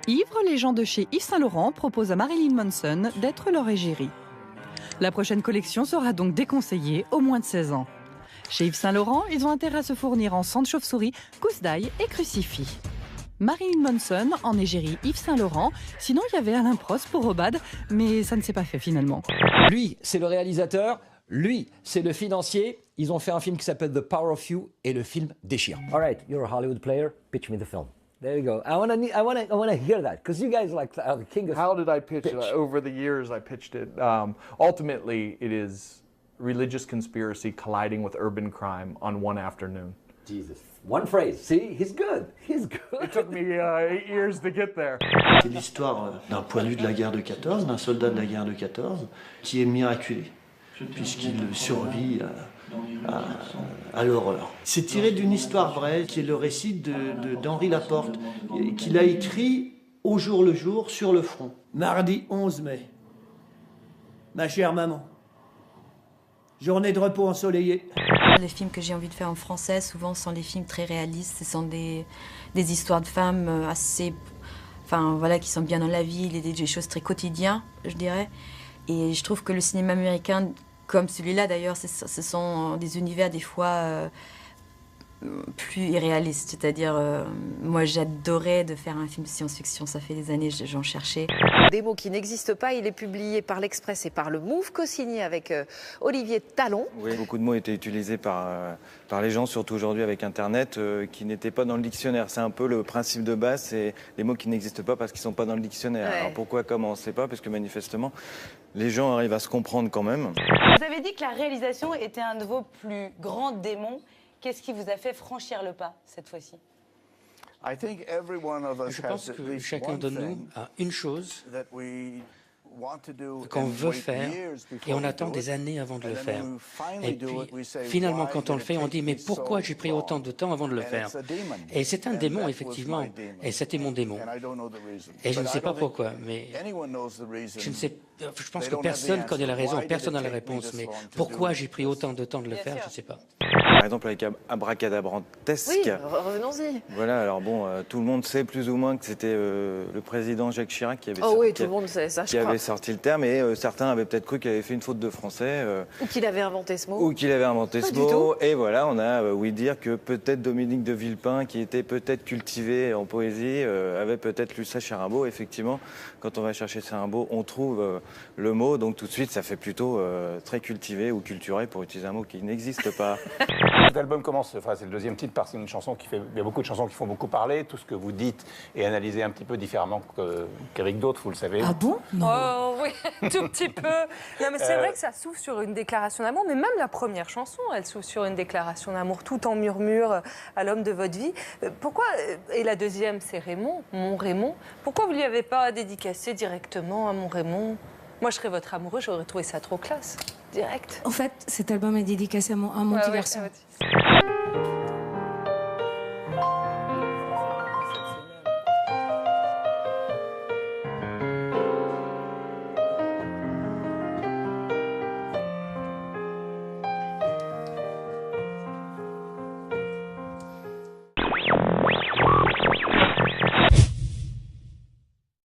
Ivres, les gens de chez Yves Saint Laurent proposent à Marilyn Manson d'être leur égérie. La prochaine collection sera donc déconseillée aux moins de 16 ans. Chez Yves Saint Laurent, ils ont intérêt à se fournir en sang de chauve-souris, gousse d'ail et crucifix. Marilyn Manson en égérie Yves Saint Laurent, sinon il y avait Alain Prost pour Obad, mais ça ne s'est pas fait finalement. Lui, c'est le réalisateur, lui, c'est le financier. Ils ont fait un film qui s'appelle The Power of You et le film déchire. All right, you're a Hollywood player, pitch me the film. There you go. I want to hear that because you guys are the king of How did I pitch it? Over the years, I pitched it. Ultimately, it is religious conspiracy colliding with urban crime on one afternoon. Jesus. One phrase. See, he's good. He's good. It took me 8 years to get there. C'est l'histoire d'un point de vue de la guerre de 14, d'un soldat de la guerre de 14, qui est miraculé, puisqu'il survit à l'horreur. C'est tiré d'une histoire vraie, qui est le récit d'Henri Laporte, qu'il a écrit au jour le jour sur le front. Mardi 11 mai, ma chère maman, journée de repos ensoleillé. Les films que j'ai envie de faire en français, souvent, sont des films très réalistes. Ce sont des histoires de femmes assez... Enfin, voilà, qui sont bien dans la vie, des choses très quotidiennes, je dirais. Et je trouve que le cinéma américain, comme celui-là d'ailleurs, ce sont des univers des fois plus irréalistes. C'est-à-dire, moi j'adorais de faire un film de science-fiction, ça fait des années j'en cherchais. Des mots qui n'existent pas, il est publié par l'Express et par le Move, co-signé avec Olivier Talon. Oui, beaucoup de mots étaient utilisés par les gens, surtout aujourd'hui avec Internet, qui n'étaient pas dans le dictionnaire. C'est un peu le principe de base, c'est les mots qui n'existent pas parce qu'ils ne sont pas dans le dictionnaire. Ouais. Alors pourquoi, comment, on ne sait pas, parce que manifestement, les gens arrivent à se comprendre quand même. Vous avez dit que la réalisation était un de vos plus grands démons. Qu'est-ce qui vous a fait franchir le pas cette fois-ci? Je pense que chacun de nous a une chose qu'on veut faire et on attend des années avant de le faire. Et puis, finalement, quand on le fait, on dit « mais pourquoi j'ai pris autant de temps avant de le faire ?» Et c'est un démon, effectivement, et c'était mon démon. Et je ne sais pas pourquoi, mais je pense que personne connaît la raison, personne n'a la réponse, mais pourquoi j'ai pris autant de temps de le faire, je ne sais pas. Par exemple, avec Abracadabrantesque. Oui, revenons-y. Voilà, alors bon, tout le monde sait plus ou moins que c'était le président Jacques Chirac qui avait, Tout le monde sait ça, je crois. sorti le terme, et certains avaient peut-être cru qu'il avait fait une faute de français. Ou qu'il avait inventé ce mot. Ou qu'il avait inventé ce mot. Et voilà, on a ouï dire que peut-être Dominique de Villepin, qui était peut-être cultivé en poésie, avait peut-être lu ça chez Rimbaud. Effectivement, quand on va chercher chez Rimbaud, on trouve le mot, donc tout de suite, ça fait plutôt très cultivé ou culturé, pour utiliser un mot qui n'existe pas. Cet album commence, enfin c'est le deuxième titre, par une chanson qui fait, il y a beaucoup de chansons qui font beaucoup parler. Tout ce que vous dites est analysé un petit peu différemment qu'avec d'autres, vous le savez. Ah bon? Oh oui, tout petit peu. Non mais c'est vrai que ça s'ouvre sur une déclaration d'amour, mais même la première chanson, elle s'ouvre sur une déclaration d'amour, tout en murmure à l'homme de votre vie. Pourquoi, et la deuxième c'est Raymond, mon Raymond, pourquoi vous ne lui avez pas dédicacé directement à mon Raymond? Moi je serais votre amoureux, j'aurais trouvé ça trop classe, direct. En fait, cet album est dédicacé à mon petit garçon. Ouais.